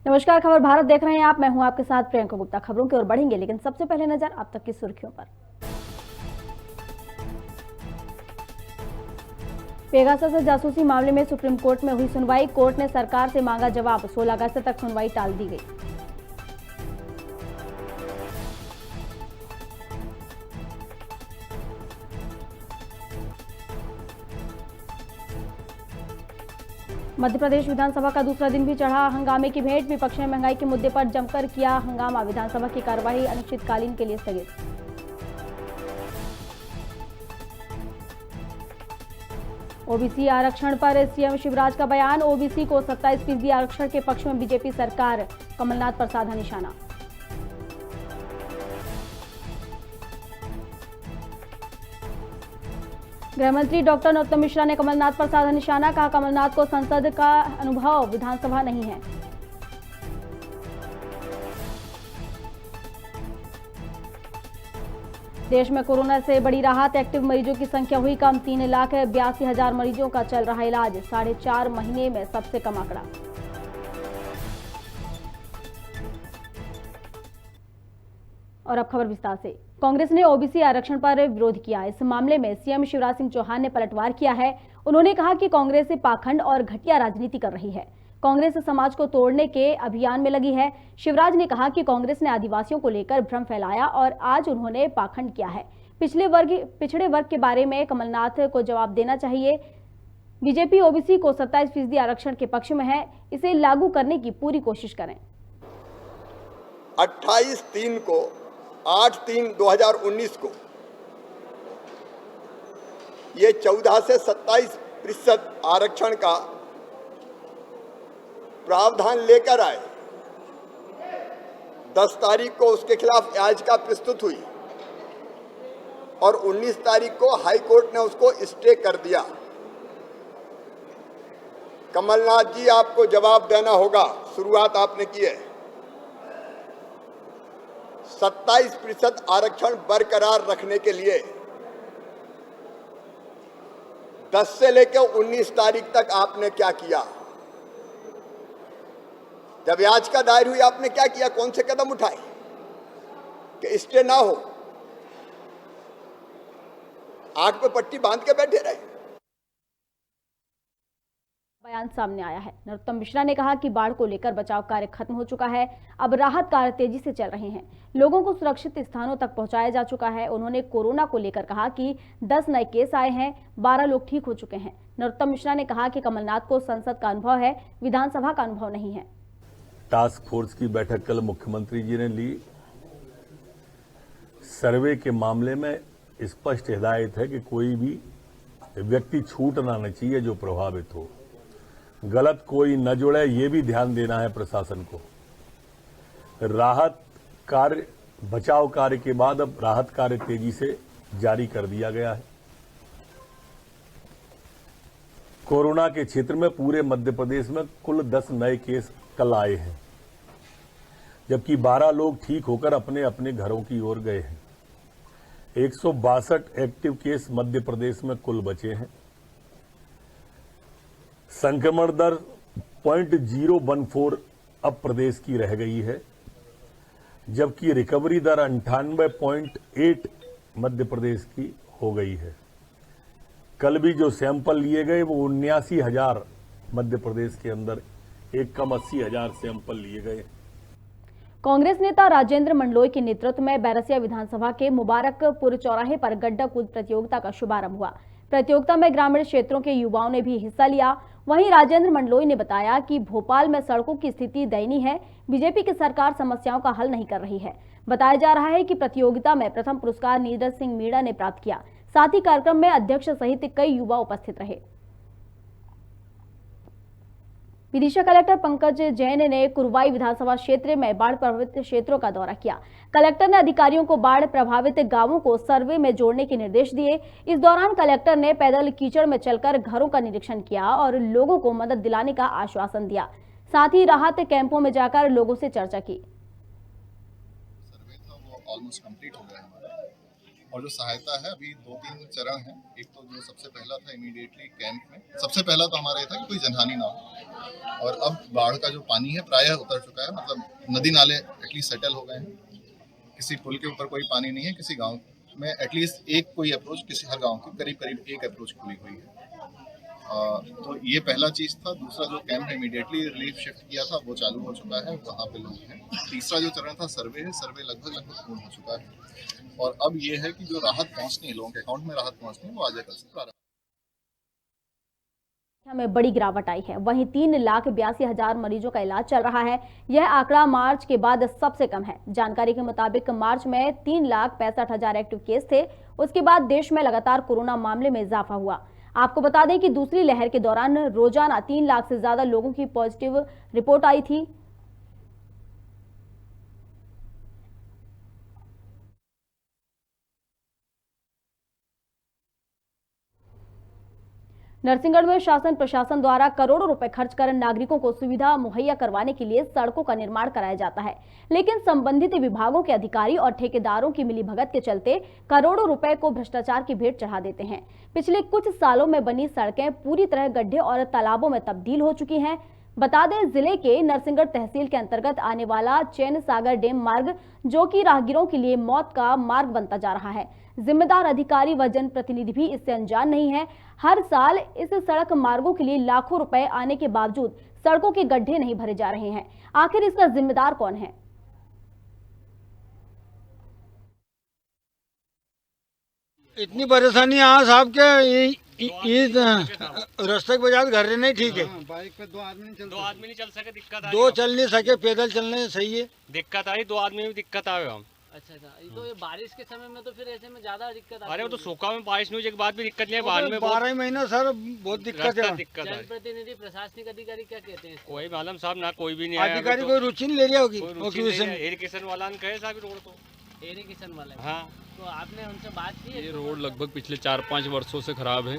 नमस्कार, खबर भारत देख रहे हैं आप। मैं हूं आपके साथ प्रियंका गुप्ता। खबरों की ओर बढ़ेंगे, लेकिन सबसे पहले नजर अब तक की सुर्खियों पर। पेगासस जासूसी मामले में सुप्रीम कोर्ट में हुई सुनवाई। कोर्ट ने सरकार से मांगा जवाब। 16 अगस्त तक सुनवाई टाल दी गई। मध्य प्रदेश विधानसभा का दूसरा दिन भी चढ़ा हंगामे की भेंट। विपक्ष ने महंगाई के मुद्दे पर जमकर किया हंगामा। विधानसभा की कार्यवाही अनिश्चितकालीन के लिए स्थगित। ओबीसी आरक्षण पर सीएम शिवराज का बयान। ओबीसी को 27% आरक्षण के पक्ष में बीजेपी सरकार। कमलनाथ पर साधा निशाना। गृहमंत्री डॉक्टर नरोत्तम मिश्रा ने कमलनाथ पर साधा निशाना। कहा, कमलनाथ को संसद का अनुभव, विधानसभा नहीं है। देश में कोरोना से बड़ी राहत। एक्टिव मरीजों की संख्या हुई कम। 3,82,000 मरीजों का चल रहा इलाज। 4.5 महीने में सबसे कम आंकड़ा। और अब खबर विस्तार से। कांग्रेस ने ओबीसी आरक्षण पर विरोध किया। इस मामले में सीएम शिवराज सिंह चौहान ने पलटवार किया है। उन्होंने कहा कि कांग्रेस पाखंड और घटिया राजनीति कर रही है। कांग्रेस समाज को तोड़ने के अभियान में लगी है। शिवराज ने कहा कि कांग्रेस ने आदिवासियों को लेकर भ्रम फैलाया और आज उन्होंने पाखंड किया है। पिछड़े वर्ग के बारे में कमलनाथ को जवाब देना चाहिए। बीजेपी ओबीसी को 27% आरक्षण के पक्ष में है। इसे लागू करने की पूरी कोशिश करें। 28/3 को 8/3/2019 को ये 14 से 27% आरक्षण का प्रावधान लेकर आए। 10 तारीख को उसके खिलाफ याचिका प्रस्तुत हुई और 19 तारीख को हाई कोर्ट ने उसको स्टे कर दिया। कमलनाथ जी, आपको जवाब देना होगा। शुरुआत आपने की है। 27% आरक्षण बरकरार रखने के लिए 10 से लेकर 19 तारीख तक आपने क्या किया? जब याचिका दायर हुई आपने क्या किया? कौन से कदम उठाए कि स्टे ना हो? आंख पे पट्टी बांध के बैठे रहे। बयान सामने आया है। नरोत्तम मिश्रा ने कहा कि बाढ़ को लेकर बचाव कार्य खत्म हो चुका है। अब राहत कार्य तेजी से चल रहे हैं। लोगों को सुरक्षित स्थानों तक पहुंचाया जा चुका है। उन्होंने कोरोना को लेकर कहा कि 10 नए केस आए हैं, 12 लोग ठीक हो चुके हैं। नरोत्तम मिश्रा ने कहा कि कमलनाथ को संसद का अनुभव है, विधानसभा का अनुभव नहीं है। टास्क फोर्स की बैठक कल मुख्यमंत्री जी ने ली। सर्वे के मामले में स्पष्ट हिदायत है कि कोई भी व्यक्ति छूटना नहीं चाहिए जो प्रभावित हो। गलत कोई न जुड़े, ये भी ध्यान देना है प्रशासन को। राहत कार्य, बचाव कार्य के बाद अब राहत कार्य तेजी से जारी कर दिया गया है। कोरोना के क्षेत्र में पूरे मध्य प्रदेश में कुल 10 नए केस कल आए हैं, जबकि 12 लोग ठीक होकर अपने अपने घरों की ओर गए हैं। 162 एक्टिव केस मध्य प्रदेश में कुल बचे हैं। संक्रमण दर 0.014 अब प्रदेश की रह गई है, जबकि रिकवरी दर 98.8 मध्य प्रदेश की हो गई है। कल भी जो सैंपल लिए गए वो 79,000 मध्य प्रदेश के अंदर, एक कम 80,000 सैंपल लिए गए। कांग्रेस नेता राजेंद्र मंडलोई के नेतृत्व में बैरसिया विधानसभा के मुबारकपुर चौराहे पर गड्ढा कूद प्रतियोगिता का शुभारंभ हुआ। प्रतियोगिता में ग्रामीण क्षेत्रों के युवाओं ने भी हिस्सा लिया। वहीं राजेंद्र मंडलोई ने बताया कि भोपाल में सड़कों की स्थिति दयनीय है। बीजेपी की सरकार समस्याओं का हल नहीं कर रही है। बताया जा रहा है कि प्रतियोगिता में प्रथम पुरस्कार नीरज सिंह मीणा ने प्राप्त किया। साथ ही कार्यक्रम में अध्यक्ष सहित कई युवा उपस्थित रहे। विदिशा कलेक्टर पंकज जैन ने कुरवाई विधानसभा क्षेत्र में बाढ़ प्रभावित क्षेत्रों का दौरा किया। कलेक्टर ने अधिकारियों को बाढ़ प्रभावित गांवों को सर्वे में जोड़ने के निर्देश दिए। इस दौरान कलेक्टर ने पैदल कीचड़ में चलकर घरों का निरीक्षण किया और लोगों को मदद दिलाने का आश्वासन दिया। साथ ही राहत कैंपों में जाकर लोगों से चर्चा की। सर्वे था वो ऑलमोस्ट कंप्लीट हो गया हमारा। और जो सहायता है अभी 2-3 चरण है। एक तो जो सबसे पहला था इमीडिएटली कैंप में, सबसे पहला तो हमारा ये था कि कोई जनहानि ना हो, और अब बाढ़ का जो पानी है प्रायः उतर चुका है, मतलब नदी नाले एटलीस्ट सेटल हो गए हैं। किसी पुल के ऊपर कोई पानी नहीं है, किसी गांव में एटलीस्ट एक कोई अप्रोच, किसी हर गांव की करीब एक अप्रोच खुली हुई है। तो ये पहला चीज था। दूसरा जो कैंप इमीडिएटली रिलीफ शिफ्ट किया था वो चालू हो चुका है, वहाँ पे लोग हैं। तीसरा जो चरण था सर्वे है, सर्वे लगभग पूर्ण हो चुका है, और अब ये है कि जो राहत पहुंचनी है, लोगों के अकाउंट में राहत पहुंचनी है, वो आज कल से प्रारंभ में बड़ी गिरावट आई है। वहीं 3,82,000 मरीजों का इलाज चल रहा है। यह आंकड़ा मार्च के बाद सबसे कम है। जानकारी के मुताबिक मार्च में 3,65,000 एक्टिव केस थे। उसके बाद देश में लगातार कोरोना मामले में इजाफा हुआ। आपको बता दें कि दूसरी लहर के दौरान रोजाना 3 लाख से ज्यादा लोगों की पॉजिटिव रिपोर्ट आई थी। नरसिंहगढ़ में शासन प्रशासन द्वारा करोड़ों रुपए खर्च कर नागरिकों को सुविधा मुहैया करवाने के लिए सड़कों का निर्माण कराया जाता है, लेकिन संबंधित विभागों के अधिकारी और ठेकेदारों की मिलीभगत के चलते करोड़ों रुपए को भ्रष्टाचार की भेंट चढ़ा देते हैं। पिछले कुछ सालों में बनी सड़कें पूरी तरह गड्ढे और तालाबों में तब्दील हो चुकी हैं। बता दें, जिले के नरसिंहगढ़ तहसील के अंतर्गत आने वाला चैन सागर डैम मार्ग, जो कि राहगीरों के लिए मौत का मार्ग बनता जा रहा है, जिम्मेदार अधिकारी व जनप्रतिनिधि भी इससे अनजान नहीं है। हर साल इस सड़क मार्गों के लिए लाखों रुपए आने के बावजूद सड़कों के गड्ढे नहीं भरे जा रहे हैं। आखिर इसका जिम्मेदार कौन है? इतनी परेशानी यहाँ साहब के इस रास्ते के बजाय घर नहीं ठीक है। बाइक पे दो आदमी नहीं चल सके, दिक्कत आई। दो चल नहीं सके, पैदल चलने सही है। दिक्कत आई, 2 आदमी में दिक्कत आए हम। अच्छा, तो ये बारिश के समय में तो फिर ऐसे में ज्यादा दिक्कत आती है। अरे वो तो सूखा में बारिश नहीं हुई के बाद भी दिक्कत नहीं है, बाद में 12 महीना सर बहुत दिक्कत है। जनप्रतिनिधि प्रशासनिक अधिकारी क्या कहते हैं? कोई मालूम साहब ना, कोई भी नहीं आया। अधिकारी कोई रुचि नहीं ले रहा होगी। इरिगेशन वाला ने कहे साहब रोड तो इरिगेशन वाला। हाँ, तो आपने उनसे बात की है? ये रोड लगभग पिछले 4-5 वर्षों से खराब है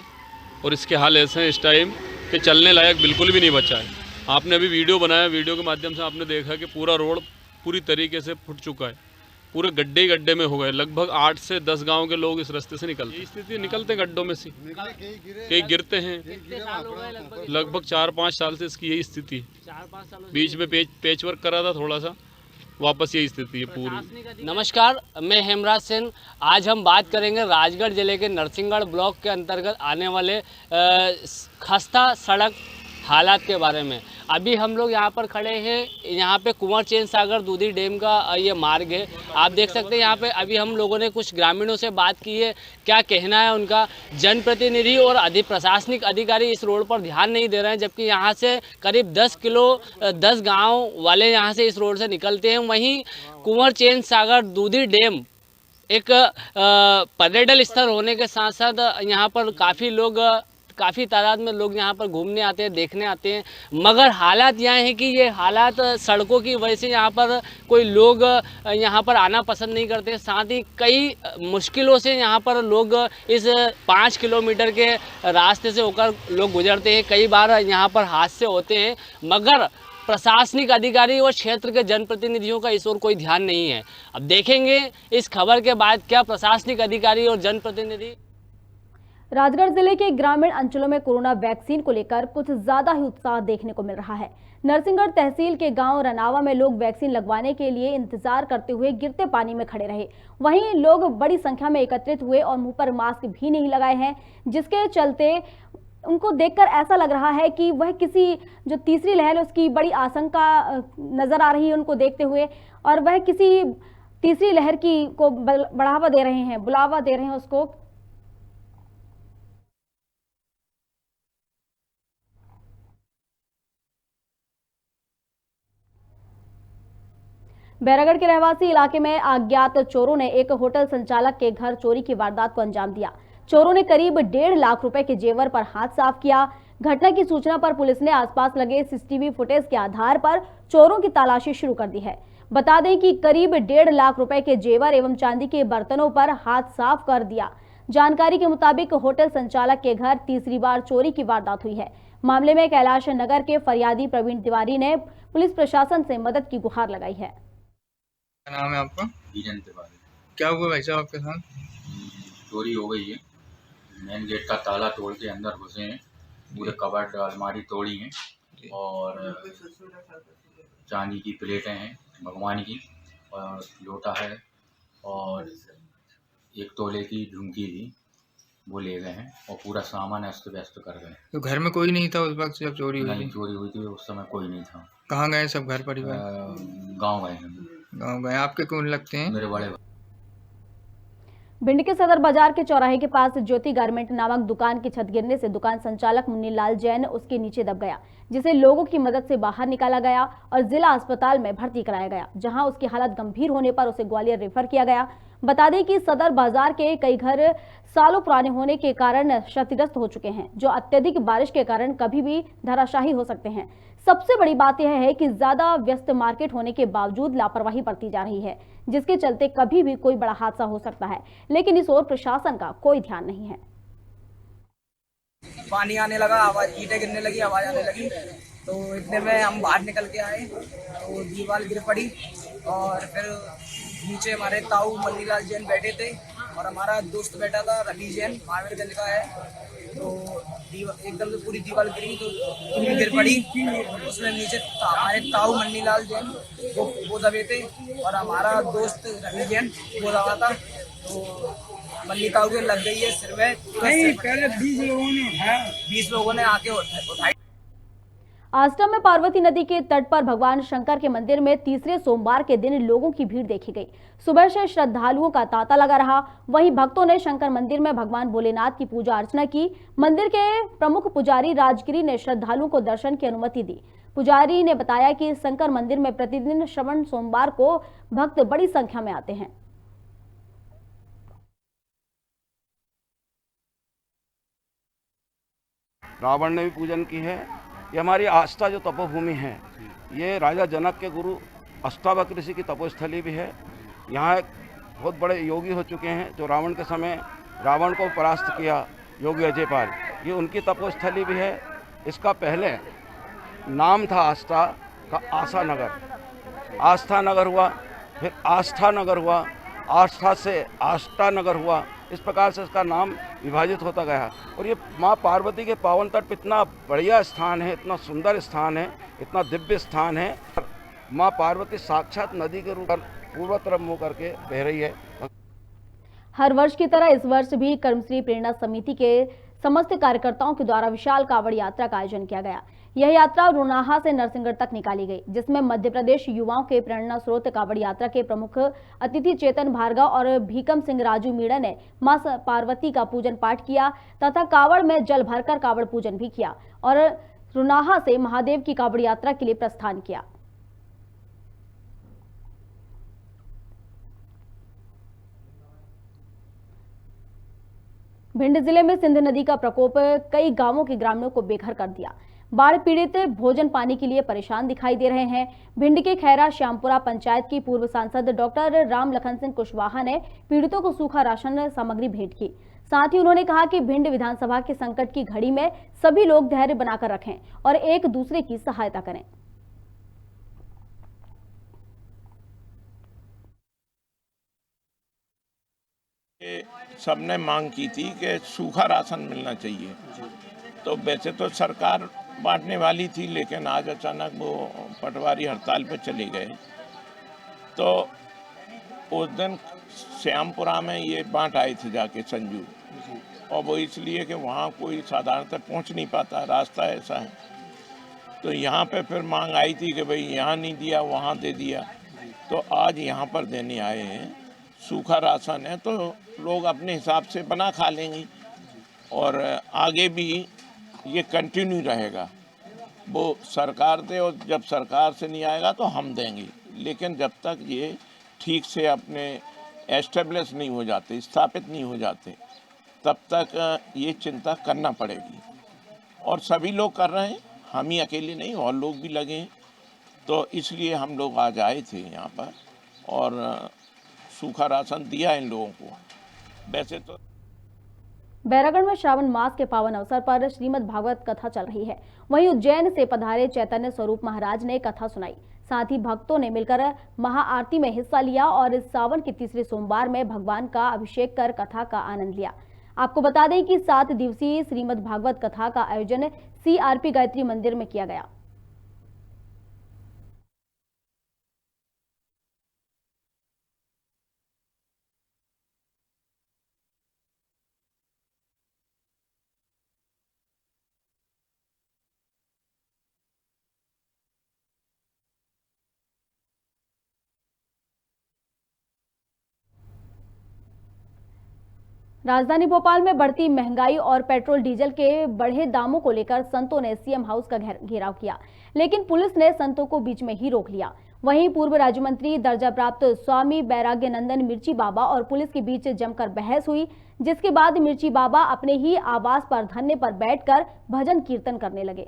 और इसके हाल ऐसे हैं इस टाइम कि चलने लायक बिल्कुल भी नहीं बचा है। आपने अभी वीडियो बनाया, वीडियो के माध्यम से आपने देखा कि पूरा रोड पूरी तरीके से फुट चुका है, पूरे गड्ढे गड्ढे में हो गए। लगभग 8 से 10 गांव के लोग इस रास्ते से निकलते हैं। स्थिति निकलते गड्ढों में से, कई गिरते हैं। लगभग 4-5 साल से इसकी यही स्थिति है। 4-5 सालों बीच में पेच वर्क करा था थोड़ा सा, वापस यही स्थिति है पूरी। नमस्कार, मैं हेमराज सेन। आज हम बात करेंगे राजगढ़ जिले के नरसिंहगढ़ ब्लॉक के अंतर्गत आने वाले खस्ता सड़क हालात के बारे में। अभी हम लोग यहाँ पर खड़े हैं, यहाँ पे कुंवर चैन सागर दूधी डैम का ये मार्ग है। आप देख सकते हैं यहाँ पे अभी हम लोगों ने कुछ ग्रामीणों से बात की है, क्या कहना है उनका। जनप्रतिनिधि और प्रशासनिक अधिकारी इस रोड पर ध्यान नहीं दे रहे हैं, जबकि यहाँ से करीब 10 गाँव वाले यहाँ से इस रोड से निकलते हैं। वहीं कुंवर चैन सागर दूधी डैम एक पर्यटन स्थल होने के साथ साथ यहाँ पर काफ़ी तादाद में लोग यहाँ पर घूमने आते हैं, देखने आते हैं। मगर हालात यहाँ है कि ये हालात सड़कों की वजह से यहाँ पर कोई लोग यहाँ पर आना पसंद नहीं करते। साथ ही कई मुश्किलों से यहाँ पर लोग इस 5 किलोमीटर के रास्ते से होकर लोग गुजरते हैं। कई बार यहाँ पर हादसे होते हैं, मगर प्रशासनिक अधिकारी और क्षेत्र के जनप्रतिनिधियों का इस ओर कोई ध्यान नहीं है। अब देखेंगे इस खबर के बाद क्या प्रशासनिक अधिकारी और जनप्रतिनिधि। राजगढ़ जिले के ग्रामीण अंचलों में कोरोना वैक्सीन को लेकर कुछ ज्यादा ही उत्साह देखने को मिल रहा है। नरसिंहगढ़ तहसील के गांव रनावा में लोग वैक्सीन लगवाने के लिए इंतजार करते हुए गिरते पानी में खड़े रहे। वहीं लोग बड़ी संख्या में एकत्रित हुए और मुंह पर मास्क भी नहीं लगाए हैं, जिसके चलते उनको देखकर ऐसा लग रहा है कि वह किसी जो तीसरी लहर है उसकी बड़ी आशंका नजर आ रही है उनको देखते हुए, और वह किसी तीसरी लहर की को बुलावा दे रहे हैं उसको। बैरागढ़ के रहवासी इलाके में अज्ञात चोरों ने एक होटल संचालक के घर चोरी की वारदात को अंजाम दिया। चोरों ने करीब 1.5 लाख रुपए के जेवर पर हाथ साफ किया। घटना की सूचना पर पुलिस ने आसपास लगे सीसीटीवी फुटेज के आधार पर चोरों की तलाशी शुरू कर दी है। बता दें कि करीब 1.5 लाख रुपए के जेवर एवं चांदी के बर्तनों पर हाथ साफ कर दिया। जानकारी के मुताबिक होटल संचालक के घर तीसरी बार चोरी की वारदात हुई है। मामले में कैलाश नगर के फरियादी प्रवीण तिवारी ने पुलिस प्रशासन से मदद की गुहार लगाई है। क्या नाम है आपका? विजन तिवारी। क्या हुआ भाई साहब आपके साथ? चोरी हो गई है। मेन गेट का ताला तोड़ के अंदर घुसे हैं, पूरे कबर्ड अलमारी तोड़ी हैं और चांदी की प्लेटें हैं भगवान की और लोटा है और 1 तोले की झुमकी थी, वो ले गए हैं और पूरा सामान अस्त व्यस्त कर गए। तो घर में कोई नहीं था उस वक्त जब चोरी हुई? नहीं, चोरी हुई थी उस समय कोई नहीं था। कहाँ गए सब घर परिवार? गाँव गए हैं। गाँव गए। आपके कौन लगते हैं? मेरे बड़े। भिंड के सदर बाजार के चौराहे के पास ज्योति गारमेंट नामक दुकान की छत गिरने से दुकान संचालक मुन्नीलाल जैन उसके नीचे दब गया, जिसे लोगों की मदद से बाहर निकाला गया और जिला अस्पताल में भर्ती कराया गया, जहां उसकी हालत गंभीर होने पर उसे ग्वालियर रेफर किया गया। बता दें कि सदर बाजार के कई घर सालों पुराने होने के कारण क्षतिग्रस्त हो चुके हैं, जो अत्यधिक बारिश के कारण कभी भी धराशायी हो सकते हैं। सबसे बड़ी बात यह है कि ज्यादा व्यस्त मार्केट होने के बावजूद लापरवाही बरती जा रही है, जिसके चलते कभी भी कोई बड़ा हादसा हो सकता है, लेकिन इस ओर प्रशासन का कोई ध्यान नहीं है। पानी आने लगा, आवाज ईंटें गिरने लगी, आवाज आने लगी, तो इतने में हम बाहर निकल के आए तो दीवार गिर पड़ी और फिर नीचे हमारे ताऊ मुन्नीलाल जैन बैठे थे और हमारा दोस्त बैठा था रवि जैन, महावीरगंज का है। तो एकदम से पूरी दीवार गिरी तो गिर पड़ी, उसमें नीचे हमारे ताऊ मुन्नीलाल जैन वो दबे थे और हमारा दोस्त रवि जैन वो दबा था। तो मन्नी ताऊ के लग गई है सिर में। पहले 20 लोगों ने आके उठाई। आष्टा में पार्वती नदी के तट पर भगवान शंकर के मंदिर में तीसरे सोमवार के दिन लोगों की भीड़ देखी गई। सुबह से श्रद्धालुओं का तांता लगा रहा। वहीं भक्तों ने शंकर मंदिर में भगवान भोलेनाथ की पूजा अर्चना की। मंदिर के प्रमुख पुजारी राजगिरी ने श्रद्धालुओं को दर्शन की अनुमति दी। पुजारी ने बताया कि शंकर मंदिर में प्रतिदिन श्रवण सोमवार को भक्त बड़ी संख्या में आते हैं। रावण ने भी पूजन की है। ये हमारी आस्था जो तपोभूमि है, ये राजा जनक के गुरु अष्टावक्र ऋषि की तपोस्थली भी है। यहाँ एक बहुत बड़े योगी हो चुके हैं जो रावण के समय रावण को परास्त किया, योगी अजयपाल, ये उनकी तपोस्थली भी है। इसका पहले नाम था आस्था का आशा नगर, आस्था नगर हुआ, फिर आस्था नगर हुआ, आस्था से आष्टा नगर हुआ। इस प्रकार से इसका नाम विभाजित होता गया। और ये माँ पार्वती के पावन तट पर इतना बढ़िया स्थान है, इतना सुंदर स्थान है, इतना दिव्य स्थान है। माँ पार्वती साक्षात नदी के रूप में पूर्व तरफ मुँह करके बह रही है। हर वर्ष की तरह इस वर्ष भी कर्मश्री प्रेरणा समिति के समस्त कार्यकर्ताओं के द्वारा विशाल कांवड़ यात्रा का आयोजन किया गया। यह यात्रा रुनाहा से नरसिंहगढ़ तक निकाली गई, जिसमें मध्य प्रदेश युवाओं के प्रेरणा स्रोत कांवड़ यात्रा के प्रमुख अतिथि चेतन भार्गव और भीकम सिंह राजू मीणा ने मां पार्वती का पूजन पाठ किया तथा कांवड़ में जल भरकर कांवड़ पूजन भी किया और रुनाहा से महादेव की कांवड़ यात्रा के लिए प्रस्थान किया। भिंड जिले में सिंध नदी का प्रकोप कई गांवों के ग्रामीणों को बेघर कर दिया। बाढ़ पीड़ित भोजन पानी के लिए परेशान दिखाई दे रहे हैं। भिंड के खैरा श्यामपुरा पंचायत की पूर्व सांसद डॉक्टर राम लखन सिंह कुशवाहा ने पीड़ितों को सूखा राशन सामग्री भेंट की। साथ ही उन्होंने कहा कि भिंड विधानसभा के संकट की घड़ी में सभी लोग धैर्य बनाकर रखें और एक दूसरे की सहायता करें। सबने मांग की थी कि सूखा राशन मिलना चाहिए, तो वैसे तो सरकार बांटने वाली थी, लेकिन आज अचानक वो पटवारी हड़ताल पे चले गए। तो उस दिन श्यामपुरा में ये बांट आए थे जाके संजू, और वो इसलिए कि वहाँ कोई साधारणतः पहुँच नहीं पाता, रास्ता ऐसा है। तो यहाँ पे फिर मांग आई थी कि भाई यहाँ नहीं दिया वहाँ दे दिया, तो आज यहाँ पर देने आए हैं। सूखा राशन है तो लोग अपने हिसाब से बना खा लेंगे और आगे भी ये कंटिन्यू रहेगा। वो सरकार दे और जब सरकार से नहीं आएगा तो हम देंगे, लेकिन जब तक ये ठीक से अपने एस्टेब्लिश नहीं हो जाते, स्थापित नहीं हो जाते, तब तक ये चिंता करना पड़ेगी। और सभी लोग कर रहे हैं, हम ही अकेले नहीं, और लोग भी लगे हैं। तो इसलिए हम लोग आज आए थे यहाँ पर और सूखा राशन दिया इन लोगों को। वैसे तो बैरागढ़ में श्रावण मास के पावन अवसर पर श्रीमद् भागवत कथा चल रही है। वहीं उज्जैन से पधारे चैतन्य स्वरूप महाराज ने कथा सुनाई। साथ ही भक्तों ने मिलकर महाआरती में हिस्सा लिया और सावन के तीसरे सोमवार में भगवान का अभिषेक कर कथा का आनंद लिया। आपको बता दें कि 7 दिवसीय श्रीमद् भागवत कथा का आयोजन CRP गायत्री मंदिर में किया गया। राजधानी भोपाल में बढ़ती महंगाई और पेट्रोल डीजल के बढ़े दामों को लेकर संतों ने CM हाउस का घेराव किया, लेकिन पुलिस ने संतों को बीच में ही रोक लिया। वहीं पूर्व राज्य मंत्री दर्जा प्राप्त स्वामी बैराग्यनंदन मिर्ची बाबा और पुलिस के बीच जमकर बहस हुई, जिसके बाद मिर्ची बाबा अपने ही आवास पर धरने पर बैठकर भजन कीर्तन करने लगे।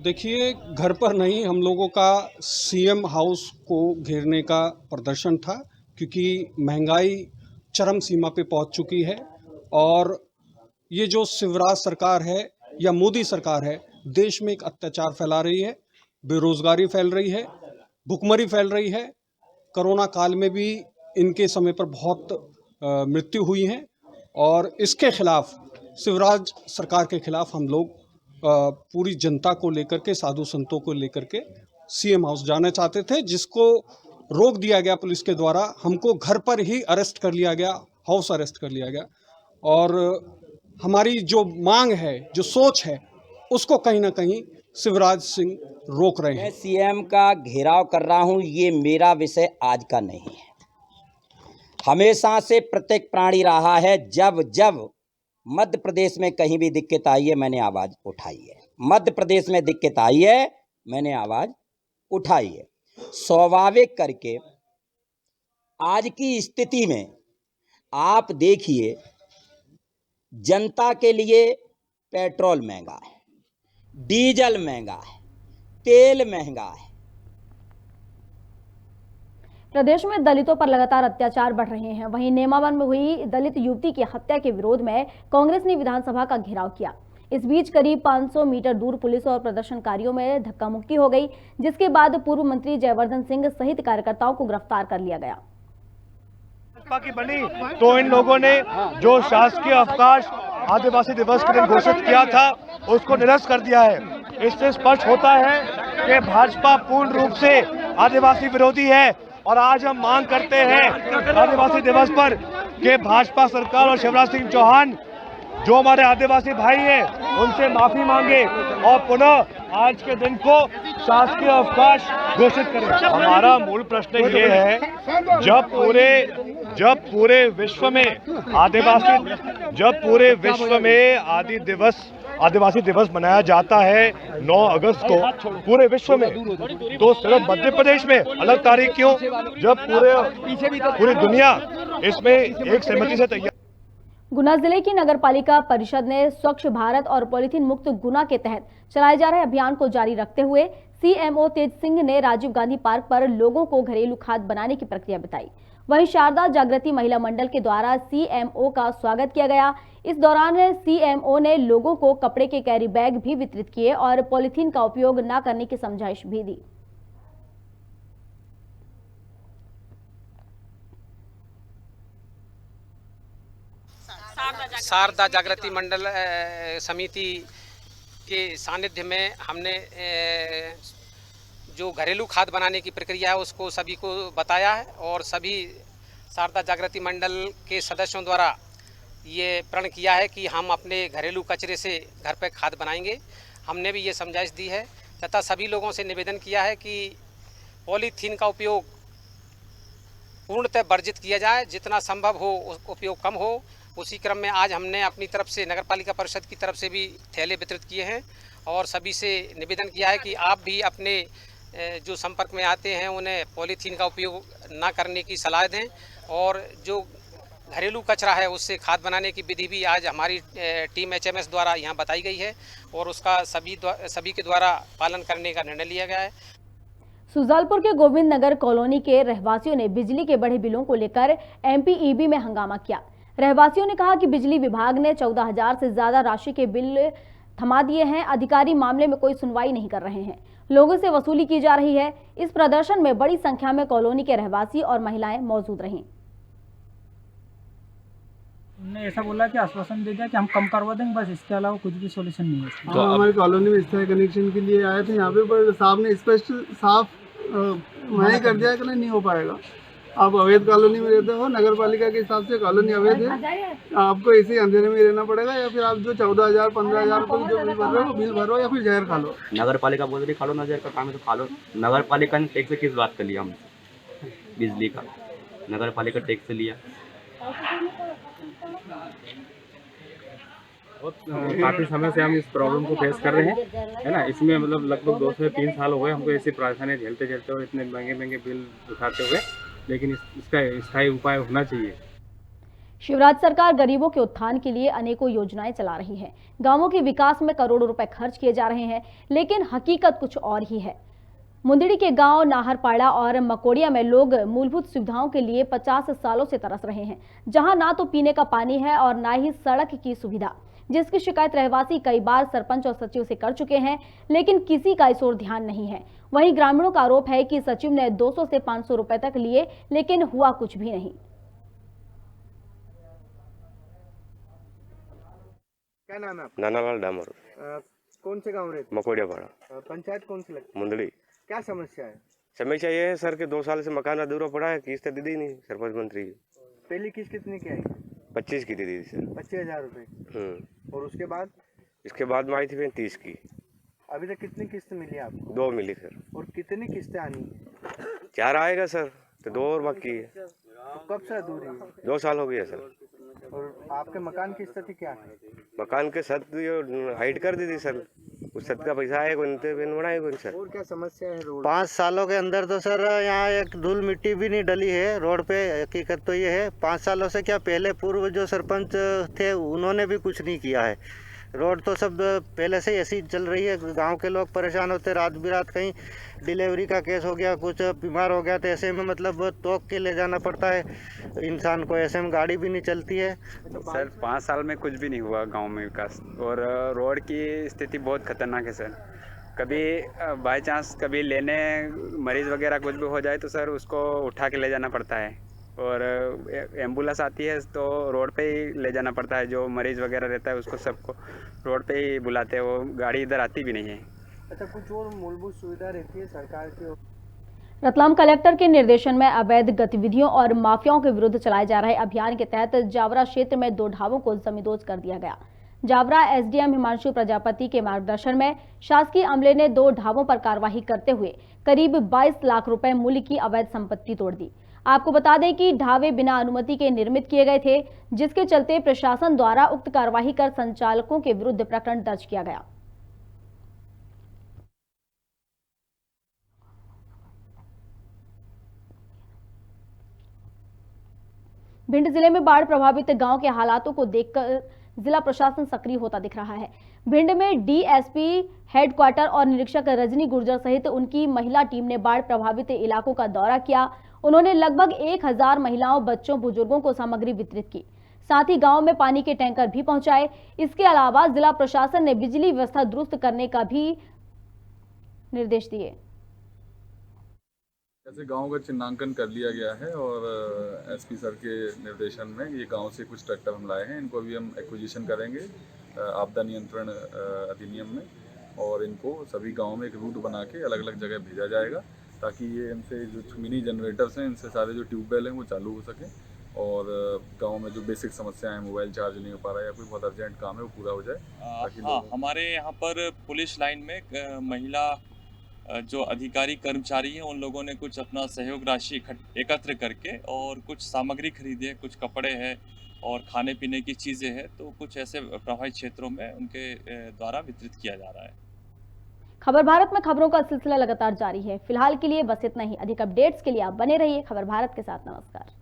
देखिए, घर पर नहीं, हम लोगों का CM हाउस को घेरने का प्रदर्शन था, क्योंकि महंगाई चरम सीमा पे पहुंच चुकी है और ये जो शिवराज सरकार है या मोदी सरकार है, देश में एक अत्याचार फैला रही है, बेरोजगारी फैल रही है, भुखमरी फैल रही है। कोरोना काल में भी इनके समय पर बहुत मृत्यु हुई है और इसके खिलाफ, शिवराज सरकार के खिलाफ हम लोग पूरी जनता को लेकर के, साधु संतों को लेकर के CM हाउस जाना चाहते थे, जिसको रोक दिया गया पुलिस के द्वारा। हमको घर पर ही अरेस्ट कर लिया गया, हाउस अरेस्ट कर लिया गया और हमारी जो मांग है, जो सोच है, उसको कहीं ना कहीं शिवराज सिंह रोक रहे हैं। मैं CM का घेराव कर रहा हूं, ये मेरा विषय आज का नहीं है। हमेशा से प्रत्येक प्राणी रहा है, जब जब मध्य प्रदेश में कहीं भी दिक्कत आई है, मैंने आवाज़ उठाई है। मध्य प्रदेश में दिक्कत आई है, मैंने आवाज़ उठाई है। स्वाभाविक करके आज की स्थिति में आप देखिए, जनता के लिए पेट्रोल महंगा है, डीजल महंगा है, तेल महंगा है। प्रदेश में दलितों पर लगातार अत्याचार बढ़ रहे हैं। वहीं नेमावन में हुई दलित युवती की हत्या के विरोध में कांग्रेस ने विधानसभा का घेराव किया। इस बीच करीब 500 मीटर दूर पुलिस और प्रदर्शनकारियों में धक्का मुक्की हो गई, जिसके बाद पूर्व मंत्री जयवर्धन सिंह सहित कार्यकर्ताओं को गिरफ्तार कर लिया गया। भाजपा की बनी तो इन लोगों ने जो शासकीय अवकाश आदिवासी दिवस के दिन घोषित किया था, उसको निरस्त कर दिया है। इससे स्पष्ट होता है कि भाजपा पूर्ण रूप से आदिवासी विरोधी है और आज हम मांग करते हैं आदिवासी दिवस पर कि भाजपा सरकार और शिवराज सिंह चौहान जो हमारे आदिवासी भाई हैं, उनसे माफी मांगे और पुनः आज के दिन को शासकीय अवकाश घोषित करें। हमारा मूल प्रश्न ये है, जब पूरे विश्व में आदिवासी दिवस मनाया जाता है 9 अगस्त को पूरे विश्व में, तो सिर्फ मध्य प्रदेश में अलग तारीख क्यों, जब पूरी दुनिया इसमें एक सहमति से तैयार। गुना जिले की नगरपालिका परिषद ने स्वच्छ भारत और पॉलीथीन मुक्त गुना के तहत चलाए जा रहे अभियान को जारी रखते हुए CMO तेज सिंह ने राजीव गांधी पार्क पर लोगों को घरेलू खाद बनाने की प्रक्रिया बताई। वहीं शारदा जागृति महिला मंडल के द्वारा CMO का स्वागत किया गया। इस दौरान CMO ने लोगों को कपड़े के कैरी बैग भी वितरित किए और पॉलीथीन का उपयोग न करने की समझाइश भी दी। शारदा जागृति मंडल समिति के सानिध्य में हमने जो घरेलू खाद बनाने की प्रक्रिया है उसको सभी को बताया है और सभी शारदा जागृति मंडल के सदस्यों द्वारा ये प्रण किया है कि हम अपने घरेलू कचरे से घर पर खाद बनाएंगे। हमने भी ये समझाइश दी है तथा सभी लोगों से निवेदन किया है कि पॉलीथीन का उपयोग पूर्णतः वर्जित किया जाए, जितना संभव हो उपयोग कम हो। उसी क्रम में आज हमने अपनी तरफ से नगरपालिका परिषद की तरफ से भी थैले वितरित किए हैं और सभी से निवेदन किया है कि आप भी अपने जो संपर्क में आते हैं उन्हें पॉलीथीन का उपयोग ना करने की सलाह दें और जो घरेलू कचरा है उससे खाद बनाने की विधि भी आज हमारी टीम HMS द्वारा यहाँ बताई गई है और उसका सभी के द्वारा पालन करने का निर्णय लिया गया है। सुजालपुर के गोविंद नगर कॉलोनी के रहवासियों ने बिजली के बढ़े बिलों को लेकर MPEB में हंगामा किया। रहवासियों ने कहा कि बिजली विभाग ने 14,000 से ज्यादा राशि के बिल थमा दिए हैं। अधिकारी मामले में कोई सुनवाई नहीं कर रहे हैं। लोगों से वसूली की जा रही है। इस प्रदर्शन में बड़ी संख्या में कॉलोनी के रहवासी और महिलाएं मौजूद रहीं। उन्होंने ऐसा बोला कि आश्वासन दे दिया कि हम कम करवा देंगे, बस इसके अलावा कुछ भी सॉल्यूशन नहीं है। तो हमारी कॉलोनी में स्थायी कनेक्शन के लिए आए थे यहाँ पे, पर साहब ने स्पष्ट साफ मना कर दिया कि नहीं हो पाएगा। आप अवैध कॉलोनी में रहते हो, नगर पालिका के हिसाब से कॉलोनी अवैध है, आपको इसी अंधेरे में रहना पड़ेगा, या फिर आप जो 14,000 15,000 रुपये जो बिल भर रहे हो बिल भरो, या फिर जहर खा लो। नगर पालिका बोल रही खा लो, नजर का काम है तो खा लो। नगर पालिका ने टैक्स से किस बात कर लिया हमसे? बिजली का नगर पालिका टैक्स से लिया। काफ़ी समय से हम इस प्रॉब्लम को फेस कर रहे हैं, है ना। इसमें मतलब लगभग 2 से 3 साल हो गए हमको ऐसी परेशानी झेलते और इतने महंगे बिल उठाते हुए, लेकिन इसका स्थायी उपाय होना चाहिए। शिवराज सरकार गरीबों के उत्थान के लिए अनेकों योजनाएं चला रही है। गांवों के विकास में करोड़ों रुपए खर्च किए जा रहे हैं, लेकिन हकीकत कुछ और ही है। मुंदड़ी के गांव नाहरपाड़ा और मकोड़िया में लोग मूलभूत सुविधाओं के लिए 50 सालों से तरस रहे हैं, जहां ना तो पीने का पानी है और ना ही सड़क की सुविधा, जिसकी शिकायत रहवासी कई बार सरपंच और सचिव से कर चुके हैं, लेकिन किसी का इस ओर ध्यान नहीं है। वहीं ग्रामीणों का आरोप है कि सचिव ने 200 से 500 रुपए तक लिए, लेकिन हुआ कुछ भी नहीं। क्या नाम है आपका? नानालाल डामर। कौन से गांव रहते? मकोड़ियापाड़ा। पंचायत कौन सी लगती है? मुंदड़ी। क्या समस्या है? समस्या ये है सर कि 2 साल से मकान अधूरा पड़ा है, किस्त दी नहीं सरपंच मंत्री की। पहली किस्त कितने की आई? 25 की दी सर। 25,000 रुपए। और उसके बाद? इसके बाद में आई थी 30 की। अभी तक कितनी किस्त मिली आपको? 2 मिली सर। और कितनी किस्तें आनी है? 4 आएगा सर, तो 2 और बाकी है। तो कब से अधूरी है? 2 साल हो गया सर। और आपके मकान की स्थिति क्या है? मकान के छत हाइट कर दी थी सर, उस छत का पैसा आया कोई सर। और क्या समस्या है रोड? 5 सालों के अंदर तो सर यहाँ एक धूल मिट्टी भी नहीं डली है रोड पे। हकीकत तो ये है 5 सालों से क्या पहले पूर्व जो सरपंच थे उन्होंने भी कुछ नहीं किया है। रोड तो सब पहले से ऐसी चल रही है। गांव के लोग परेशान होते, रात बिरात कहीं डिलीवरी का केस हो गया, कुछ बीमार हो गया तो ऐसे में मतलब तोक के ले जाना पड़ता है इंसान को, ऐसे में गाड़ी भी नहीं चलती है। सर 5 साल में कुछ भी नहीं हुआ गांव में विकास, और रोड की स्थिति बहुत खतरनाक है सर। कभी बाय चांस कभी लेने मरीज़ वगैरह कुछ भी हो जाए तो सर उसको उठा के ले जाना पड़ता है, और एम्बुलेंस आती है तो रोड पे ही ले जाना पड़ता है। जो मरीज़ वगैरह रहता है उसको सबको रोड पे ही बुलाते हैं, वो गाड़ी इधर आती भी नहीं है। अच्छा, कुछ और मूलभूत सुविधा रहती है सरकार की? रतलाम कलेक्टर के निर्देशन में अवैध गतिविधियों और माफियाओं के विरुद्ध चलाए जा रहे अभियान के तहत जावरा क्षेत्र में 2 ढाबों को जमींदोज कर दिया गया। जावरा एसडीएम हिमांशु प्रजापति के मार्गदर्शन में शासकीय अमले ने 2 ढाबों पर कार्रवाई करते हुए करीब 22 लाख रुपए मूल्य की अवैध संपत्ति तोड़ दी। आपको बता दें कि ढाबे बिना अनुमति के निर्मित किए गए थे, जिसके चलते प्रशासन द्वारा उक्त कार्रवाई कर संचालकों के विरुद्ध प्रकरण दर्ज किया गया। भिंड जिले में बाढ़ प्रभावित गांव के हालातों को देखकर जिला प्रशासन सक्रिय होता दिख रहा है। भिंड में डीएसपी हेडक्वार्टर और निरीक्षक रजनी गुर्जर सहित उनकी महिला टीम ने बाढ़ प्रभावित इलाकों का दौरा किया। उन्होंने लगभग 1000 महिलाओं, बच्चों, बुजुर्गों को सामग्री वितरित की। साथ ही गांव में पानी के टैंकर भी पहुंचाए। इसके अलावा जिला प्रशासन ने बिजली व्यवस्था दुरुस्त करने का भी निर्देश दिए। ऐसे गांव का चिन्हांकन कर लिया गया है और एसपी सर के निर्देशन में ये गांव से कुछ ट्रैक्टर हम लाए हैं। इनको भी हम एक्विजिशन करेंगे आपदा नियंत्रण अधिनियम में, और इनको सभी गांव में एक रूट बना के अलग अलग जगह भेजा जाएगा, ताकि ये इनसे जो मिनी जनरेटर्स हैं इनसे सारे जो ट्यूबवेल हैं वो चालू हो सके, और गांव में जो बेसिक समस्या है, मोबाइल चार्ज नहीं हो पा रहा है या कोई बहुत अर्जेंट काम है, वो पूरा हो जाए। हाँ, हमारे यहाँ पर पुलिस लाइन में महिला जो अधिकारी कर्मचारी हैं उन लोगों ने कुछ अपना सहयोग राशि एकत्र करके और कुछ सामग्री खरीदी है, कुछ कपड़े हैं और खाने पीने की चीज़ें हैं, तो कुछ ऐसे प्रभावित क्षेत्रों में उनके द्वारा वितरित किया जा रहा है। खबर भारत में खबरों का सिलसिला लगातार जारी है। फिलहाल के लिए बस इतना ही। अधिक अपडेट्स के लिए आप बने रहिए खबर भारत के साथ। नमस्कार।